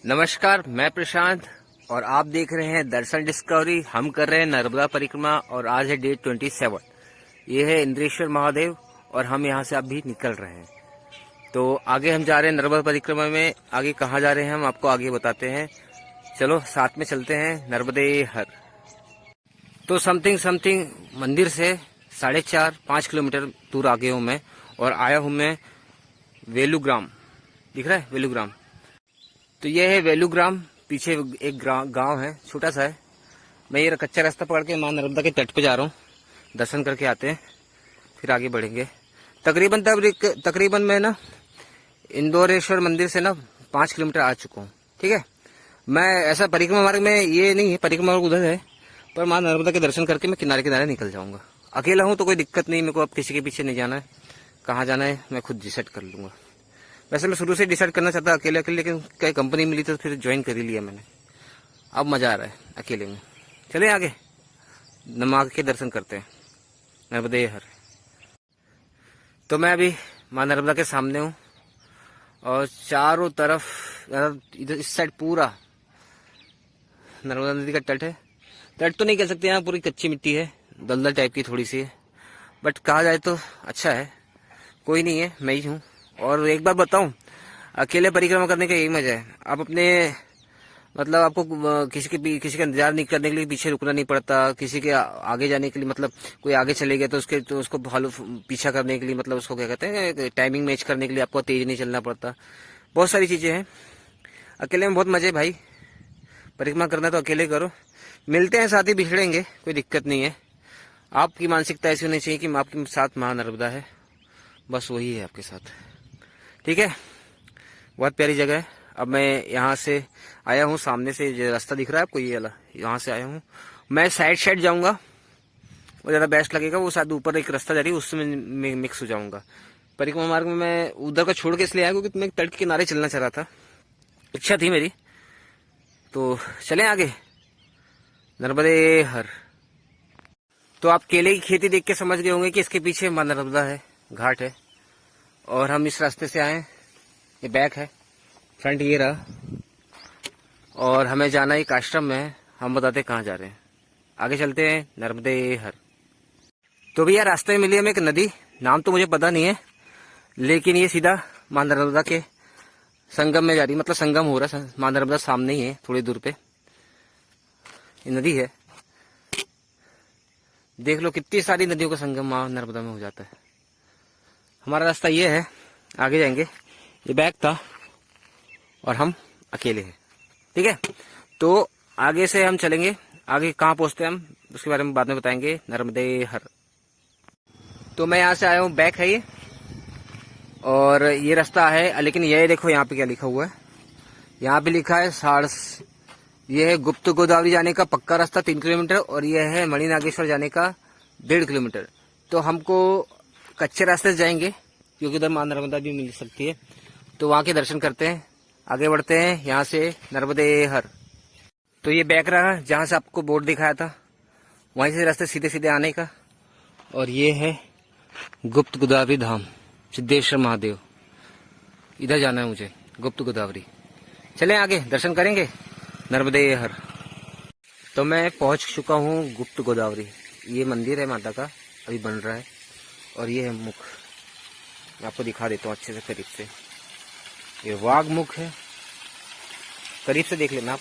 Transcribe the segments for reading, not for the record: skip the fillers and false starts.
नमस्कार, मैं प्रशांत और आप देख रहे हैं दर्शन डिस्कवरी। हम कर रहे हैं नर्मदा परिक्रमा और आज है डे 27। ये है इंद्रेश्वर महादेव और हम यहाँ से अभी निकल रहे हैं। तो आगे हम जा रहे हैं नर्मदा परिक्रमा में। आगे कहाँ जा रहे हैं हम आपको आगे बताते हैं। चलो साथ में चलते हैं। नर्मदे हर। तो समथिंग मंदिर से 4.5-5 किलोमीटर दूर आगे हूँ मैं और आया हूँ मैं वेलुग्राम। दिख रहा है वेलुग्राम। तो ये है वेलुग्राम। पीछे एक गांव है, छोटा सा है। मैं ये कच्चा रास्ता पकड़ के मां नर्मदा के तट पे जा रहा हूँ। दर्शन करके आते हैं, फिर आगे बढ़ेंगे। तकरीबन मैं ना इंदौरेश्वर मंदिर से ना 5 किलोमीटर आ चुका हूँ। ठीक है, मैं ऐसा परिक्रमा मार्ग में ये नहीं है, परिक्रमा मार्ग उधर है, पर मां नर्मदा के दर्शन करके मैं किनारे किनारे निकल जाऊंगा। अकेला हूँ तो कोई दिक्कत नहीं, मेरे को अब किसी के पीछे नहीं जाना है। कहाँ जाना है मैं खुद डिसाइड कर लूंगा। वैसे मैं शुरू से डिसाइड करना चाहता अकेले, लेकिन कई कंपनी मिली तो फिर ज्वाइन कर ही लिया मैंने। अब मजा आ रहा है अकेले में। चले आगे नमाज के दर्शन करते हैं। नर्मदे हर। तो मैं अभी मां नर्मदा के सामने हूँ और चारों तरफ इधर इस साइड पूरा नर्मदा नदी का तट है। तट तो नहीं कह सकते, यहाँ पूरी कच्ची मिट्टी है, दलदल टाइप की थोड़ी सी है, बट कहा जाए तो अच्छा है। कोई नहीं है, मैं ही हूँ। और एक बार बताऊं, अकेले परिक्रमा करने का यही मजा है। आप अपने मतलब आपको किसी का इंतजार नहीं करने के लिए पीछे रुकना नहीं पड़ता। किसी के आगे जाने के लिए मतलब कोई आगे चले गया तो उसको फॉलो पीछा करने के लिए मतलब उसको क्या कहते हैं, टाइमिंग मैच करने के लिए आपको तेज नहीं चलना पड़ता। बहुत सारी चीजें हैं। अकेले में बहुत मजे है भाई। परिक्रमा करना तो अकेले करो। मिलते हैं साथ ही बिछड़ेंगे, कोई दिक्कत नहीं है। आपकी मानसिकता ऐसी होनी चाहिए कि आपके साथ मां नर्मदा है, बस वही है आपके साथ। ठीक है, बहुत प्यारी जगह है। अब मैं यहाँ से आया हूँ, सामने से जो रास्ता दिख रहा है आपको, ये वाला, यहाँ से आया हूँ मैं। साइड जाऊंगा, वो ज़्यादा बेस्ट लगेगा। वो शायद ऊपर एक रास्ता जा रही है, उसमें मिक्स हो जाऊंगा। परिक्रमा मार्ग में मैं उधर का छोड़ के इसलिए आया क्योंकि मैं तट के किनारे चलना चाह रहा था, इच्छा थी मेरी। तो चलें आगे। नर्मदे हर। तो आप केले की खेती देख के समझ गए होंगे कि इसके पीछे मां नर्मदा है, घाट है। और हम इस रास्ते से आए। ये बैक है, फ्रंट ये रहा। और हमें जाना एक आश्रम में है, हम बताते कहाँ जा रहे हैं। आगे चलते हैं। नर्मदे हर। तो भैया रास्ते में मिली हमें एक नदी, नाम तो मुझे पता नहीं है, लेकिन ये सीधा मां नर्मदा के संगम में जा रही, मतलब संगम हो रहा है। मां नर्मदा सामने ही है, थोड़ी दूर पे ये नदी है। देख लो कितनी सारी नदियों का संगम मां नर्मदा में हो जाता है। हमारा रास्ता ये है, आगे जाएंगे। ये बैग था और हम अकेले हैं। ठीक है, तो आगे से हम चलेंगे। आगे कहाँ पहुंचते हैं हम उसके बारे में बाद में बताएंगे। नर्मदे हर। तो मैं यहाँ से आया हूँ, बैक है ये, और ये रास्ता है। लेकिन ये देखो यहाँ पे क्या लिखा हुआ है। यहाँ पे लिखा है ये है गुप्त गोदावरी जाने का पक्का रास्ता 3 किलोमीटर, और ये है मणिनागेश्वर जाने का 1.5 किलोमीटर। तो हमको कच्चे रास्ते से जाएंगे क्योंकि उधर मां नर्मदा भी मिल सकती है। तो वहां के दर्शन करते हैं, आगे बढ़ते हैं यहाँ से। नर्मदे हर। तो ये बैक रहा जहां से आपको बोर्ड दिखाया था, वहीं से रास्ते सीधे सीधे आने का। और ये है गुप्त गोदावरी धाम, सिद्धेश्वर महादेव। इधर जाना है मुझे, गुप्त गोदावरी। चलें आगे दर्शन करेंगे। नर्मदे हर। तो मैं पहुंच चुका हूँ गुप्त गोदावरी। ये मंदिर है माता का, अभी बन रहा है। और ये है मुख, मैं आपको दिखा देता हूँ अच्छे से करीब से। ये वाघ मुख है, करीब से देख लेना आप।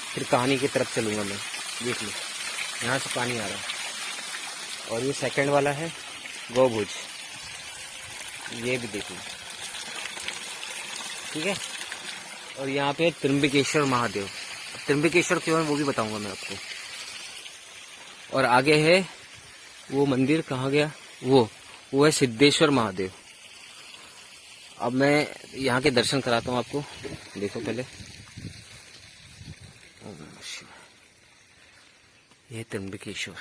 फिर कहानी की तरफ चलूंगा मैं। देख लो यहाँ से पानी आ रहा है। और ये सेकंड वाला है गौभुज, ये भी देख लो। ठीक है, और यहाँ पे त्र्यंबकेश्वर महादेव। त्र्यंबकेश्वर क्यों है वो भी बताऊंगा मैं आपको। और आगे है वो मंदिर, कहाँ गया वो है सिद्धेश्वर महादेव। अब मैं यहाँ के दर्शन कराता हूँ आपको, देखो पहले। ये त्र्यंबकेश्वर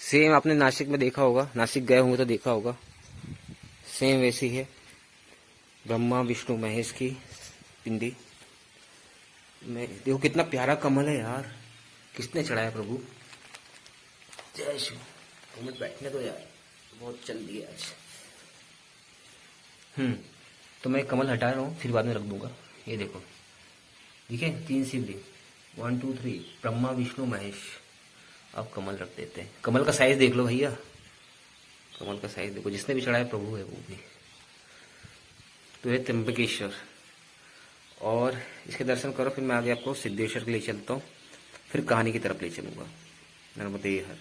सेम आपने नासिक में देखा होगा, नासिक गए होंगे तो देखा होगा, सेम वैसी है। ब्रह्मा विष्णु महेश की पिंडी में। देखो कितना प्यारा कमल है यार, किसने चढ़ाया प्रभु। जय शिव। तुम्हें बैठने दो यार, बहुत चल दिया आज। तो मैं कमल हटा रहा हूँ, फिर बाद में रख दूंगा। ये देखो, ठीक है, 3 शिवलिंग 1 2 3 ब्रह्मा विष्णु महेश। अब कमल रख देते हैं। कमल का साइज देख लो भैया, कमल का साइज देखो, जिसने भी चढ़ाया प्रभु है वो भी। तो ये त्र्यंबकेश्वर, और इसके दर्शन करो, फिर मैं आगे आपको सिद्धेश्वर के लिए चलता हूँ, फिर कहानी की तरफ ले चलूंगा। नर्मदे हर।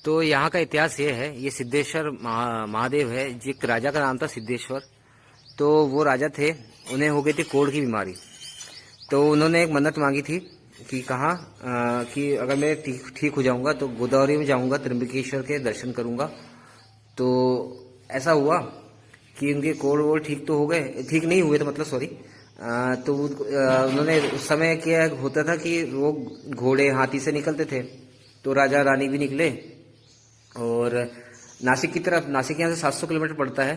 तो यहाँ का इतिहास ये है, ये सिद्धेश्वर महादेव है। जी, एक राजा का नाम था सिद्धेश्वर। तो वो राजा थे, उन्हें हो गई थी कोढ़ की बीमारी। तो उन्होंने एक मन्नत मांगी थी कि कहा कि अगर मैं ठीक हो जाऊंगा तो गोदावरी में जाऊंगा, त्र्यंबकेश्वर के दर्शन करूंगा। तो ऐसा हुआ कि उनके कोढ़ वोढ़ ठीक तो हो गए, ठीक नहीं हुए तो मतलब सॉरी। तो उन्होंने उस समय क्या होता था कि वो घोड़े हाथी से निकलते थे। तो राजा रानी भी निकले और नासिक की तरफ, नासिक यहाँ से 700 किलोमीटर पड़ता है।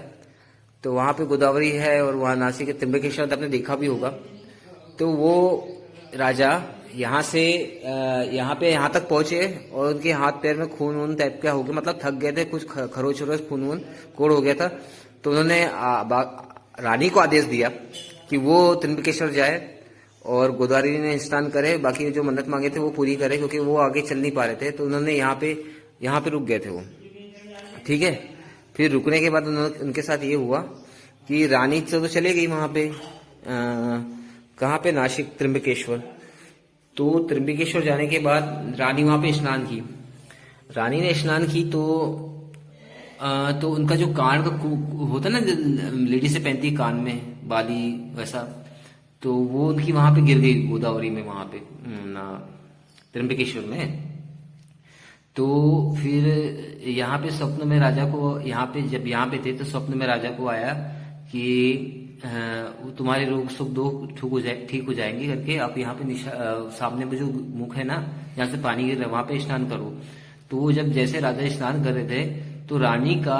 तो वहाँ पे गोदावरी है और वहाँ नासिक के त्र्यंबकेश्वर आपने देखा भी होगा। तो वो राजा यहाँ से यहाँ तक पहुंचे और उनके हाथ पैर में खून वून टाइप का हो गया, मतलब थक गए थे, कुछ खरोच वरोच खून वून कोढ़ हो गया था। तो उन्होंने रानी को आदेश दिया कि वो त्र्यंबकेश्वर जाए और गोदावरी में स्नान करे, बाकी जो मन्नत मांगे थे वो पूरी करे, क्योंकि वो आगे चल नहीं पा रहे थे। तो उन्होंने यहाँ पे रुक गए थे वो, ठीक है। फिर रुकने के बाद उनके साथ ये हुआ कि रानी तो चले गई वहां पे, कहाँ पे, नासिक त्र्यंबकेश्वर। तो त्र्यंबकेश्वर जाने के बाद रानी वहां पे स्नान की। रानी ने स्नान की तो उनका जो कान का होता ना, लेडी से पहनती है कान में बाली वैसा, तो वो उनकी वहां पे गिर गई गोदावरी में, वहां पे ना त्र्यंबकेश्वर में। तो फिर यहाँ पे स्वप्न में राजा को, जब यहाँ पे थे तो स्वप्न में राजा को आया कि तुम्हारे रोग सुख दो ठीक हो जाएंगे करके, आप यहाँ पे सामने में जो मुख है ना, यहाँ से पानी गिर रहा है, वहां पे स्नान करो। तो वो जब जैसे राजा स्नान कर रहे थे तो रानी का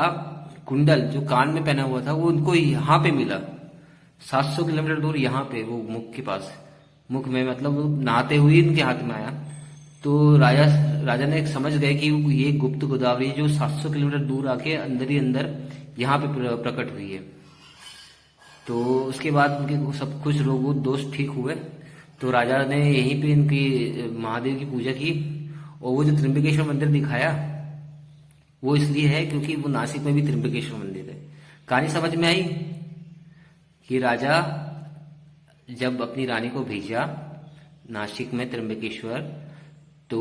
कुंडल जो कान में पहना हुआ था वो उनको यहाँ पे मिला, 700 किलोमीटर दूर यहाँ पे, वो मुख के पास, मुख में मतलब वो नहाते हुए इनके हाथ में आया। तो राजा ने समझ गए कि ये गुप्त गोदावरी जो 700 किलोमीटर दूर आके अंदर ही अंदर यहाँ पे प्रकट हुई है। तो उसके बाद उनके सब कुछ रोग दोष ठीक हुए। तो राजा ने यहीं पे इनकी महादेव की पूजा की। और वो जो त्र्यंबकेश्वर मंदिर दिखाया वो इसलिए है क्योंकि वो नासिक में भी त्र्यंबकेश्वर मंदिर है। कहानी समझ में आई कि राजा जब अपनी रानी को भेजा नासिक में त्र्यंबकेश्वर, तो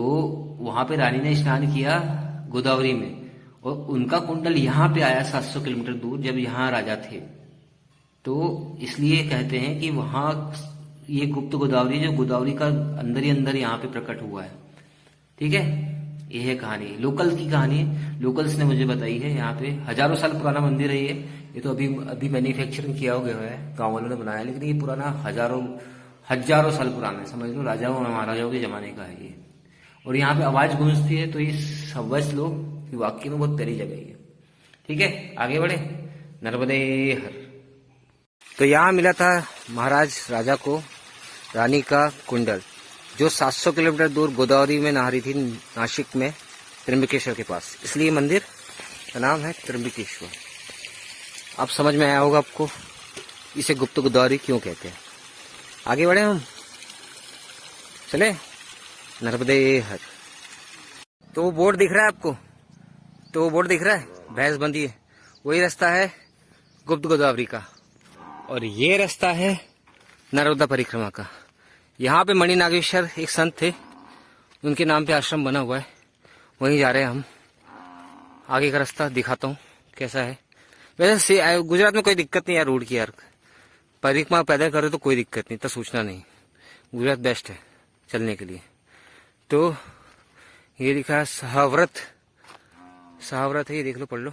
वहां पे रानी ने स्नान किया गोदावरी में, और उनका कुंडल यहाँ पे आया 700 किलोमीटर दूर, जब यहाँ राजा थे। तो इसलिए कहते हैं कि वहां ये गुप्त गोदावरी, जो गोदावरी का अंदर ही अंदर यहाँ पे प्रकट हुआ है, ठीक है। ये है कहानी, लोकल की कहानी है, लोकल्स ने मुझे बताई है। यहाँ पे हजारों साल पुराना मंदिर है ये तो अभी मैन्युफैक्चरिंग किया गया है, गांव वालों ने बनाया, लेकिन ये पुराना हजारों साल पुराना है, समझ लो राजाओं और महाराजाओं के जमाने का है ये। और यहाँ पे आवाज गूंजती है, तो ये समझ लो कि वाकई में बहुत प्यारी जगह है, ठीक है। आगे बढ़े, नर्मदे हर। तो यहाँ मिला था महाराज राजा को रानी का कुंडल, जो 700 किलोमीटर दूर गोदावरी में नहा रही थी, नासिक में त्र्यंबकेश्वर के पास, इसलिए मंदिर का नाम है त्र्यंबकेश्वर। अब समझ में आया होगा आपको इसे गुप्त गोदावरी क्यों कहते हैं। आगे बढ़े हम, चले, नर्मदे हर। तो वो बोर्ड दिख रहा है आपको, तो वो बोर्ड दिख रहा है, भैंस बंधी है, वही रास्ता है गुप्त गोदावरी का। और ये रास्ता है नर्मदा परिक्रमा का। यहाँ पे मणि नागेश्वर एक संत थे, उनके नाम पे आश्रम बना हुआ है, वहीं जा रहे हैं हम। आगे का रास्ता दिखाता हूँ कैसा है। वैसे गुजरात में कोई दिक्कत नहीं यार रोड की, यार परिक्रमा पैदल करे तो कोई दिक्कत नहीं, तो सोचना नहीं, गुजरात बेस्ट है चलने के लिए। तो ये दिखा है सहाव्रत है, ये देख लो, पढ़ लो,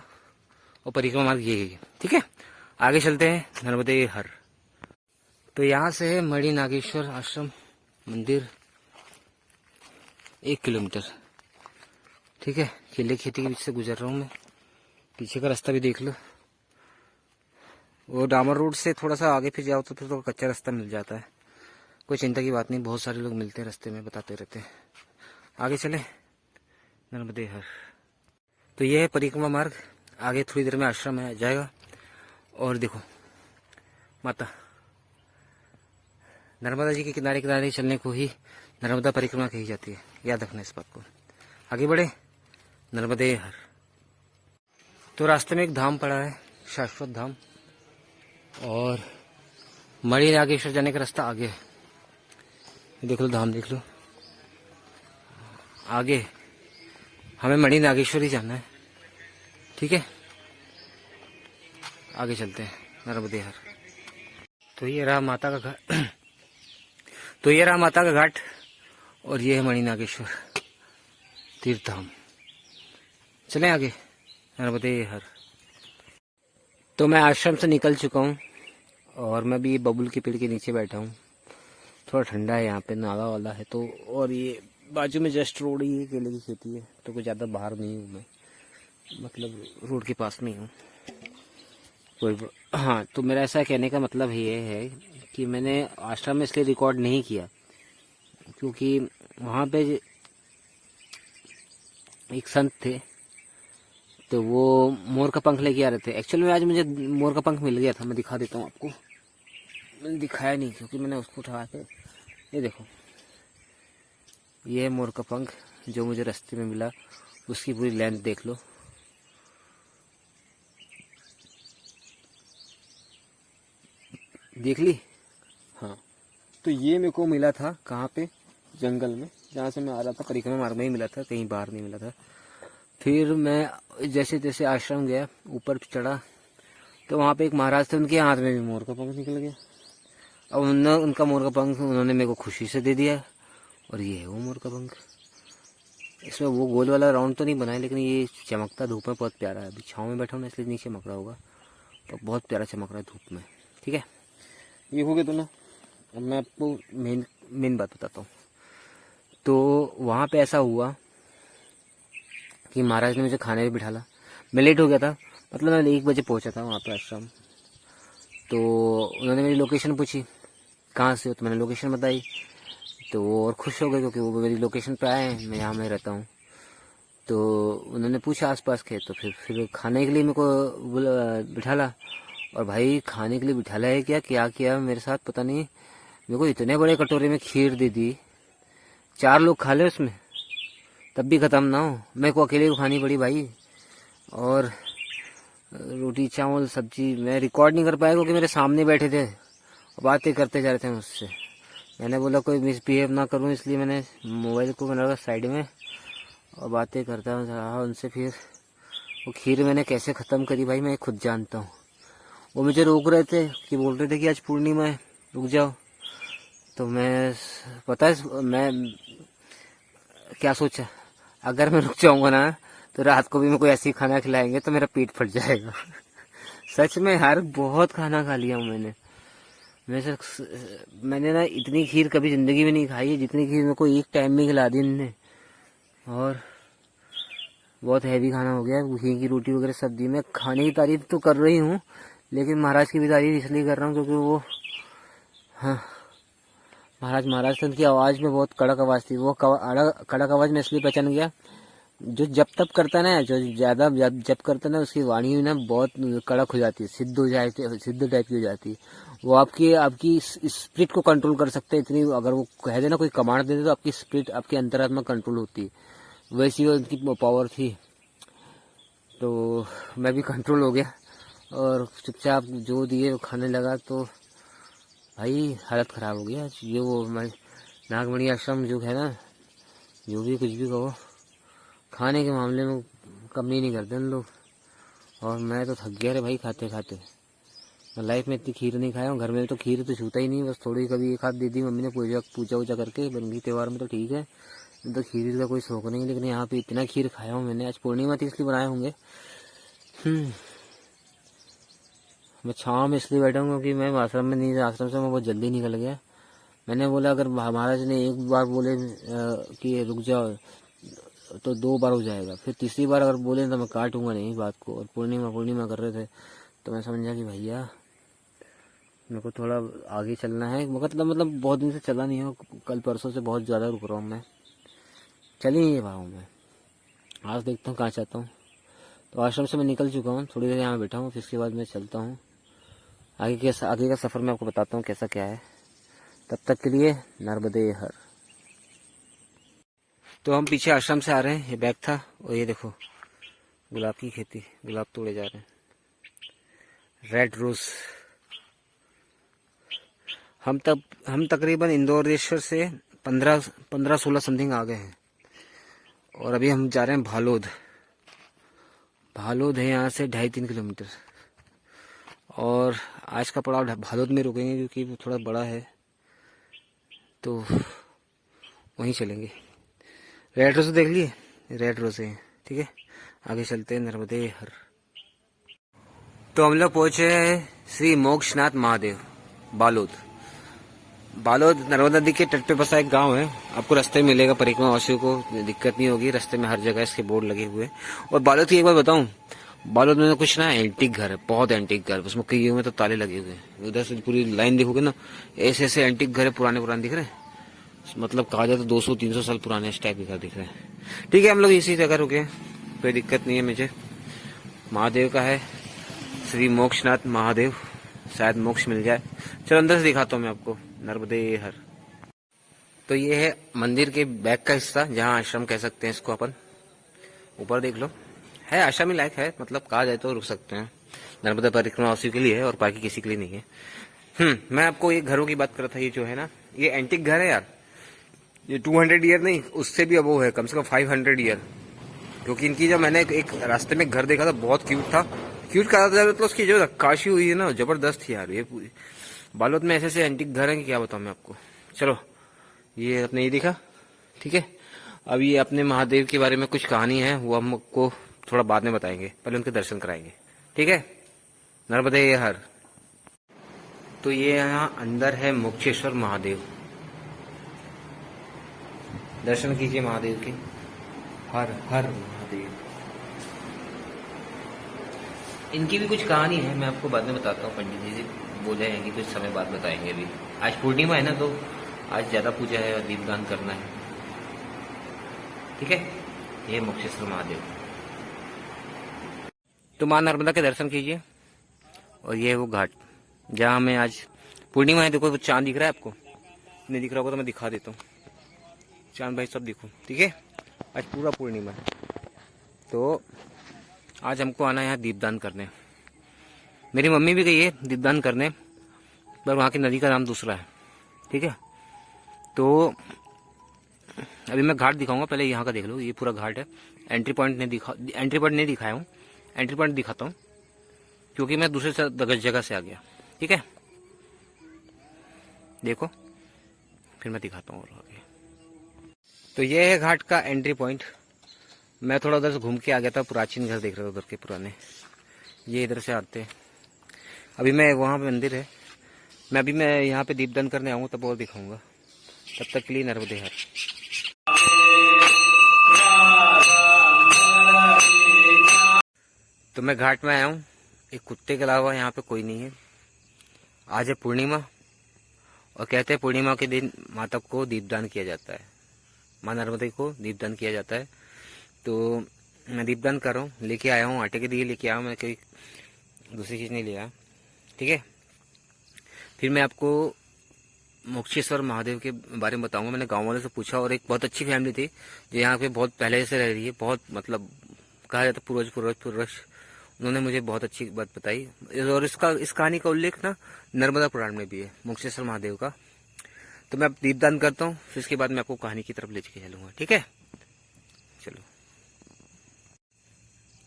और परिक्रमा मार्ग ये है, ठीक है। आगे चलते हैं, नर्मदे हर। तो यहाँ से है मणि नागेश्वर आश्रम मंदिर, 1 किलोमीटर, ठीक है। खेले खेती के बीच से गुजर रहा हूँ मैं, पीछे का रास्ता भी देख लो। वो डामर रोड से थोड़ा सा आगे फिर जाओ तो फिर तो कच्चा रास्ता मिल जाता है, कोई चिंता की बात नहीं, बहुत सारे लोग मिलते हैं रास्ते में, बताते रहते हैं। आगे चले, नर्मदे हर। तो ये है परिक्रमा मार्ग, आगे थोड़ी देर में आश्रम है जाएगा। और देखो माता, नर्मदा जी के किनारे किनारे चलने को ही नर्मदा परिक्रमा कही जाती है, याद रखना इस बात को। आगे बढ़े, नर्मदे हर। तो रास्ते में एक धाम पड़ा है, शाश्वत धाम, और मणि नागेश्वर जाने का रास्ता आगे है। देख लो धाम, देख लो आगे। हमें मणि नागेश्वर ही जाना है, ठीक है। आगे चलते हैं, नर्मदे हर। तो ये रहा माता का घाट तो ये रहा माता का घाट, और ये है मणि नागेश्वर तीर्थ धाम। चलें आगे, नर्मदे हर। तो मैं आश्रम से निकल चुका हूँ, और मैं भी बबुल के पेड़ के नीचे बैठा हूँ। थोड़ा ठंडा है यहाँ पे, नाला वाला है तो। और ये बाजू में जस्ट रोड ही है, केले की खेती है, तो कुछ ज़्यादा बाहर नहीं हूँ मैं, मतलब रोड के पास में हूँ कोई। हाँ, तो मेरा ऐसा कहने का मतलब ये है कि मैंने आश्रम में इसलिए रिकॉर्ड नहीं किया क्योंकि वहाँ पे एक संत थे, तो वो मोर का पंख लेके आ रहे थे। एक्चुअली में आज मुझे मोर का पंख मिल गया था, मैं दिखा देता हूँ आपको। मैंने दिखाया नहीं क्योंकि मैंने उसको उठा के, ये देखो, ये है मोर का पंख जो मुझे रास्ते में मिला। उसकी पूरी लेंथ देख लो, देख ली। हाँ, तो ये मेरे को मिला था कहाँ पे, जंगल में, जहाँ से मैं आ रहा था परिक्रमा मार्ग में ही मिला था, कहीं बाहर नहीं मिला था। फिर मैं जैसे जैसे आश्रम गया, ऊपर चढ़ा, तो वहाँ पे एक महाराज थे, उनके हाथ में भी मोर का पंख निकल गया। अब उनका मोर का पंख उन्होंने मेरे को खुशी से दे दिया, और ये है वो मोर का पंख। इसमें वो गोल वाला राउंड तो नहीं बनाया, लेकिन ये चमकता धूप में बहुत प्यारा है। अभी छाँव में बैठा हूँ ना, इसलिए नहीं चमक रहा होगा, तो बहुत प्यारा चमक रहा है धूप में, ठीक है। ये हो गया तो ना, अब मैं आपको मेन बात बताता हूँ। तो वहाँ पे ऐसा हुआ कि महाराज ने मुझे खाने भी बिठाला। मैं लेट हो गया था, मतलब मैं 1 बजे पहुँचा था वहाँ पे आश्रम। तो उन्होंने मेरी लोकेशन पूछी, कहाँ से हो, तो मैंने लोकेशन बताई। तो वो और खुश हो गए क्योंकि वो मेरी लोकेशन पे आए हैं, मैं यहाँ में रहता हूँ। तो उन्होंने पूछा आसपास के, तो फिर खाने के लिए मेरे को बिठाला। और भाई खाने के लिए बिठाला है क्या किया मेरे साथ पता नहीं, मेरे को इतने बड़े कटोरे में खीर दे दी, 4 लोग खा ले उसमें, तब भी ख़त्म ना हो, मेरे को अकेले को खानी पड़ी भाई। और रोटी चावल सब्जी मैं रिकॉर्ड नहीं कर पाया क्योंकि मेरे सामने बैठे थे, बातें करते जा रहे थे मुझसे। मैंने बोला कोई मिसबिहेव ना करूं, इसलिए मैंने मोबाइल को मैंने रखा साइड में और बातें करता रहा उनसे। फिर वो खीर मैंने कैसे ख़त्म करी भाई मैं खुद जानता हूँ। वो मुझे रोक रहे थे कि बोल रहे थे कि आज पूर्णिमा है, रुक जाओ। तो मैं, पता है मैं क्या सोचा, अगर मैं रुक जाऊंगा ना तो रात को भी मेरे को ऐसे ही खाना खिलाएंगे तो मेरा पेट फट जाएगा। सच में यार, बहुत खाना खा लिया हूँ मैंने ना इतनी खीर कभी जिंदगी में नहीं खाई है जितनी खीर मेरे को एक टाइम में खिला दी इनने। और बहुत हैवी खाना हो गया, घी की रोटी वगैरह सब्जी। मैं खाने की तारीफ तो कर रही हूँ, लेकिन महाराज की भी तारीफ इसलिए कर रहा हूँ क्योंकि वो, हाँ, महाराज थे, उनकी आवाज़ में बहुत कड़क आवाज़ थी। वो कड़क आवाज़ में इसलिए पहचान गया, जो जब तप करता है ना, जो ज़्यादा जब करता है ना, उसकी वाणी ना बहुत कड़क हो जाती है, सिद्ध टाइप की हो जाती है। वो आपकी स्पिरिट को कंट्रोल कर सकते हैं इतनी, अगर वो कह देना कोई कमांड दे दे तो आपकी स्पिरिट, आपकी अंतरात्मा कंट्रोल होती है। वैसी वो उनकी पावर थी। तो मैं भी कंट्रोल हो गया और चुपचाप जो दिए वो खाने लगा। तो भाई हालत ख़राब हो गया। ये वो नागमणि आश्रम जो है ना, जो भी कुछ भी कहो, खाने के मामले में कमी नहीं करते उन लोग। और मैं तो थक गया रे भाई खाते खाते। मैं लाइफ में इतनी खीर नहीं खाया हूँ, घर में तो खीर तो छूता ही नहीं, बस थोड़ी कभी एक हाथ दे दी मम्मी ने पूजा करके, बरंगी त्यौहार में तो ठीक है, तो खीर का कोई शौक नहीं। लेकिन यहाँ पे इतना खीर खाया हूँ मैंने। आज पूर्णिमा थी इसलिए बनाए होंगे। मैं छाँव में इसलिए बैठा हूँ क्योंकि मैं आश्रम में नहीं, आश्रम से मैं बहुत जल्दी निकल गया। मैंने बोला अगर महाराज ने एक बार बोले कि रुक जाओ तो 2 बार हो जाएगा, फिर तीसरी बार अगर बोले तो मैं काटूंगा नहीं बात को। और पूर्णिमा कर रहे थे तो मैं समझा कि भैया मेरे को थोड़ा आगे चलना है। मतलब बहुत दिन से चला नहीं हो, कल परसों से बहुत ज़्यादा रुक रहा हूँ मैं, चल ही नहीं रहा हूँ मैं। आज देखता हूँ कहाँ चाहता हूँ। तो आश्रम से मैं निकल चुका हूँ, थोड़ी देर यहाँ बैठा हूँ, फिर इसके बाद मैं चलता हूँ। आगे का सफ़र मैं आपको बताता हूँ कैसा क्या है। तब तक के लिए नर्मदे हर। तो हम पीछे आश्रम से आ रहे हैं, ये बैग था और ये देखो गुलाब की खेती, गुलाब तोड़े जा रहे हैं, रेड रोज। हम तकरीबन इंदौरेश्वर से 15-16 समथिंग आ गए हैं और अभी हम जा रहे हैं भालोद। भालोद है यहाँ से 2.5-3 किलोमीटर। और आज का पड़ाव भालोद में रुकेंगे क्योंकि वो थोड़ा बड़ा है, तो वहीं चलेंगे। रेड रोज देख लिए, रेड रोज है, ठीक है। आगे चलते हैं नर्मदे हर। तो हम लोग पहुंचे हैं श्री मोक्षनाथ महादेव, बालोद। बालोद नर्मदा नदी के तट पे बसा एक गांव है। आपको रास्ते में मिलेगा, परिक्रमा वासियों को दिक्कत नहीं होगी, रास्ते में हर जगह इसके बोर्ड लगे हुए हैं। और बालोद की एक बार बताऊं, बालोद में कुछ ना एंटीक घर है, बहुत एंटीक घर, उसमें कई में तो ताले लगे हुए हैं। उधर से पूरी लाइन देखोगे ना, ऐसे ऐसे एंटीक घर है, पुराने पुराने दिख रहे हैं। मतलब कहा जाए तो 200-300 साल पुराने इस टाइप के घर दिख रहे हैं। ठीक है, हम लोग इसी जगह रुके, कोई दिक्कत नहीं है मुझे। महादेव का है, श्री मोक्षनाथ महादेव, शायद मोक्ष मिल जाए। चलो अंदर से दिखाता हूँ मैं आपको, नर्मदे हर। तो ये है मंदिर के बैक का हिस्सा, जहाँ आश्रम कह सकते हैं इसको अपन। ऊपर देख लो, है आश्रम ही लायक है, मतलब कहा जाए तो रुक सकते हैं। नर्मदा परिक्रमा वासियों के लिए है और बाकी किसी के लिए नहीं है। मैं आपको ये घरों की बात कर रहा था। ये जो है ना, ये एंटिक घर है यार। ये 200 ईयर नहीं, उससे भी अबोव है, कम से कम 500 ईयर। क्योंकि इनकी जब मैंने एक रास्ते में घर देखा था, बहुत क्यूट था। क्यूट कहा था मतलब उसकी जो नक्काशी हुई है ना, जबरदस्त थी यार। ये पूरी बालोद में ऐसे ऐसे एंटिक घर हैं कि क्या बताऊं मैं आपको। चलो, ये आपने ये देखा, ठीक है। अब ये अपने महादेव के बारे में कुछ कहानी है, वो हमको थोड़ा बाद में बताएंगे, पहले उनके दर्शन कराएंगे, ठीक है। नर्मदे हर। तो ये यहाँ अंदर है मोक्षेश्वर महादेव, दर्शन कीजिए महादेव के। हर हर महादेव। इनकी भी कुछ कहानी है, मैं आपको बाद में बताता हूँ। पंडित जी बोले हैं कि कुछ समय बाद बताएंगे। अभी आज पूर्णिमा है ना, तो आज ज्यादा पूजा है और दीपदान करना है, ठीक है। ये मोक्षेश्वर महादेव। तो माँ नर्मदा के दर्शन कीजिए। और ये है वो घाट जहाँ मैं आज पूर्णिमा है। देखो वो चांद दिख रहा है आपको, नहीं दिख रहा होगा तो मैं दिखा देता हूँ। चांद भाई सब देखो, ठीक है। आज पूरा पूर्णिमा है, तो आज हमको आना है यहाँ दीपदान करने। मेरी मम्मी भी गई है दीपदान करने, पर वहाँ की नदी का नाम दूसरा है, ठीक है। तो अभी मैं घाट दिखाऊंगा, पहले यहाँ का देख लो। ये पूरा घाट है। एंट्री पॉइंट नहीं दिखाया हूँ, एंट्री पॉइंट दिखाता हूँ क्योंकि मैं दूसरे जगह से आ गया, ठीक है। देखो, फिर मैं दिखाता हूँ और आगे। तो ये है घाट का एंट्री पॉइंट। मैं थोड़ा उधर से घूम के आ गया था, प्राचीन घर देख रहा था उधर के पुराने। ये इधर से आते हैं। अभी मैं वहाँ पे मंदिर है, मैं यहाँ पे दीपदान करने आऊँगा तब और दिखाऊंगा। तब तक के लिए नर्मदे हर। तो मैं घाट में आया हूँ, एक कुत्ते के अलावा यहाँ पे कोई नहीं है। आज है पूर्णिमा और कहते हैं पूर्णिमा के दिन माता को दीपदान किया जाता है, माँ नर्मदे को दीपदान किया जाता है। तो मैं दीपदान कर रहा हूँ, लेके आया हूँ, आटे के दिए लेके आया हूँ, मैं कोई दूसरी चीज़ नहीं लिया, ठीक है। फिर मैं आपको मोक्षेश्वर महादेव के बारे में बताऊंगा। मैंने गांव वालों से पूछा और एक बहुत अच्छी फैमिली थी जो यहाँ पे बहुत पहले से रह रही है, बहुत मतलब कहा जाता पूर्वज। उन्होंने मुझे बहुत अच्छी बात बताई और इस कहानी का उल्लेख ना नर्मदा पुराण में भी है, मोक्षेश्वर महादेव का। तो मैं अब दीपदान करता हूँ, फिर इसके बाद मैं आपको कहानी की तरफ ले के चलूंगा, ठीक है। चलो,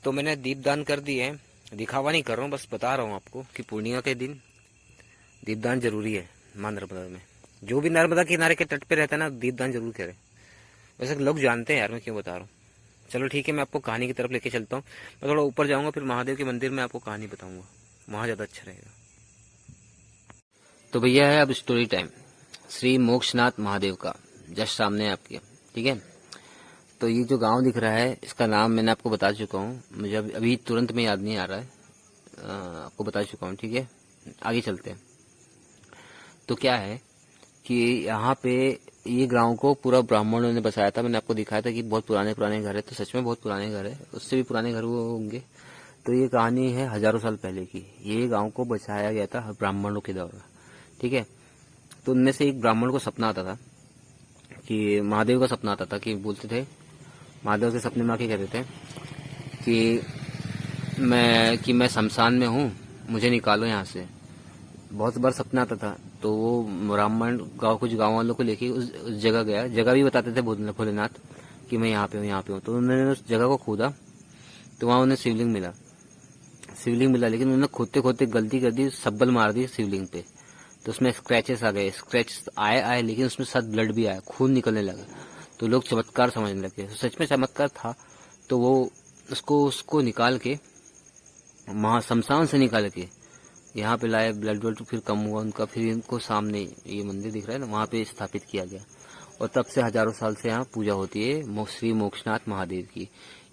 तो मैंने दीपदान कर दिए है, दिखावा नहीं कर रहा हूँ, बस बता रहा हूँ आपको कि पूर्णिमा के दिन दीपदान जरूरी है माँ नर्मदा में। जो भी नर्मदा किनारे के तट पे रहता है ना, दीपदान जरूर करे। वैसे लोग जानते हैं यार, मैं क्यों बता रहा हूँ। चलो ठीक है, मैं आपको कहानी की तरफ लेके चलता हूँ। मैं थोड़ा ऊपर जाऊंगा, फिर महादेव के मंदिर में आपको कहानी बताऊंगा, वहां ज्यादा अच्छा रहेगा। तो भैया है अब स्टोरी टाइम। श्री मोक्षनाथ महादेव का जस्ट सामने है आपके, ठीक है। तो ये जो गांव दिख रहा है, इसका नाम मैंने आपको बता चुका हूँ, मुझे अभी तुरंत में याद नहीं आ रहा है। आपको बता चुका हूँ, ठीक है। आगे चलते हैं। तो क्या है कि यहाँ पे ये गांव को पूरा ब्राह्मणों ने बसाया था। मैंने आपको दिखाया था कि बहुत पुराने घर है, तो सच में बहुत पुराने घर है, उससे भी पुराने घर वो होंगे। तो ये कहानी है हजारों साल पहले की। ये गांव को बसाया गया था ब्राह्मणों के द्वारा, ठीक है। तो उनमें से एक ब्राह्मण को सपना आता था कि महादेव का सपना आता था कि बोलते थे, महादेव के सपने में आके कहते थे कि मैं शमशान में हूँ, मुझे निकालो यहाँ से। बहुत बार सपना आता था। तो वो ब्राह्मण कुछ गाँव वालों को लेके उस जगह गया। जगह भी बताते थे भोलेनाथ कि मैं यहाँ पे हूँ, यहाँ पे हूँ। तो उन्होंने उस जगह को खोदा, तो वहाँ उन्हें शिवलिंग मिला। लेकिन उन्होंने खोदते खोदते गलती कर दी, सब्बल मार दी शिवलिंग पे। तो उसमें स्क्रैचेस आ गए। स्क्रैच आए लेकिन उसमें साथ ब्लड भी आया, खून निकलने लगा। तो लोग चमत्कार समझने लगे। तो सच में चमत्कार था। तो वो उसको निकाल के शमशान से निकाल के यहाँ पे लाए। ब्लड फिर कम हुआ उनका। फिर इनको सामने ये मंदिर दिख रहा है ना, वहाँ पे स्थापित किया गया। और तब से हजारों साल से यहाँ पूजा होती है श्री मोक्षनाथ महादेव की।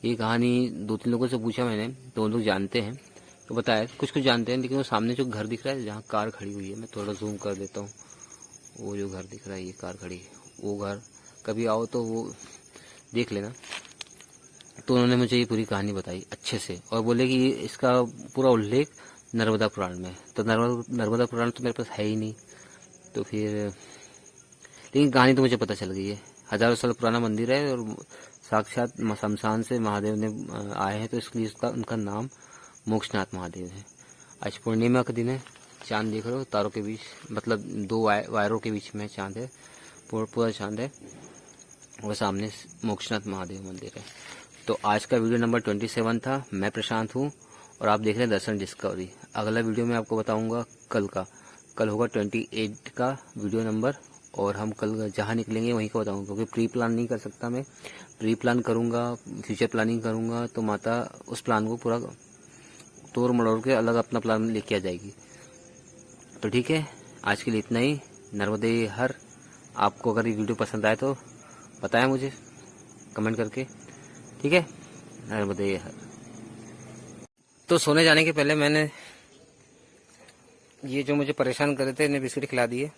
ये कहानी 2-3 लोगों से पूछा मैंने, तो उन लोग जानते हैं। तो बताया कुछ जानते हैं। लेकिन वो सामने जो घर दिख रहा है, जहाँ कार खड़ी हुई है, मैं थोड़ा जूम कर देता हूँ। वो जो घर दिख रहा है, ये कार खड़ी है, वो घर कभी आओ तो वो देख लेना। तो उन्होंने मुझे ये पूरी कहानी बताई अच्छे से, और बोले कि इसका पूरा उल्लेख नर्मदा पुराण में। तो नर्मदा पुराण तो मेरे पास है ही नहीं। तो फिर लेकिन कहानी तो मुझे पता चल गई है। हजारों साल पुराना मंदिर है और साक्षात शमशान से महादेव ने आए हैं, तो इसलिए उनका नाम मोक्षनाथ महादेव है। आज पूर्णिमा का दिन है। चांद देख रहे हो, तारों के बीच, मतलब 2 वायरों के बीच में चांद है, पूरा चांद है। और सामने मोक्षनाथ महादेव मंदिर है। तो आज का वीडियो नंबर 27 था। मैं प्रशांत हूँ और आप देख रहे हैं दर्शन डिस्कवरी। अगला वीडियो में आपको बताऊंगा कल होगा 28 का वीडियो नंबर। और हम कल जहाँ निकलेंगे वहीं का बताऊंगा, क्योंकि प्री प्लान नहीं कर सकता मैं। प्री प्लान करूंगा, फ्यूचर प्लानिंग करूंगा, तो माता उस प्लान को पूरा तोड़ मड़ोड़ के अलग अपना प्लान लेके आ जाएगी। तो ठीक है, आज के लिए इतना ही। नर्मदे हर। आपको अगर ये वीडियो पसंद आए तो बताएं मुझे कमेंट करके, ठीक है। नर्मदे हर। तो सोने जाने के पहले मैंने ये जो मुझे परेशान कर रहे थे, इन्हें बिस्किट खिला दिए।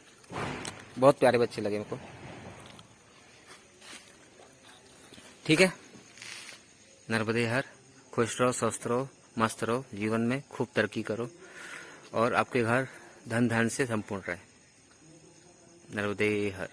बहुत प्यारे बच्चे लगे मेरे को, ठीक है। नर्मदे हर। खुश रहो, स्वस्थ रहो, मस्त रहो, जीवन में खूब तरक्की करो और आपके घर धन से संपूर्ण रहे। नर्मदे हर।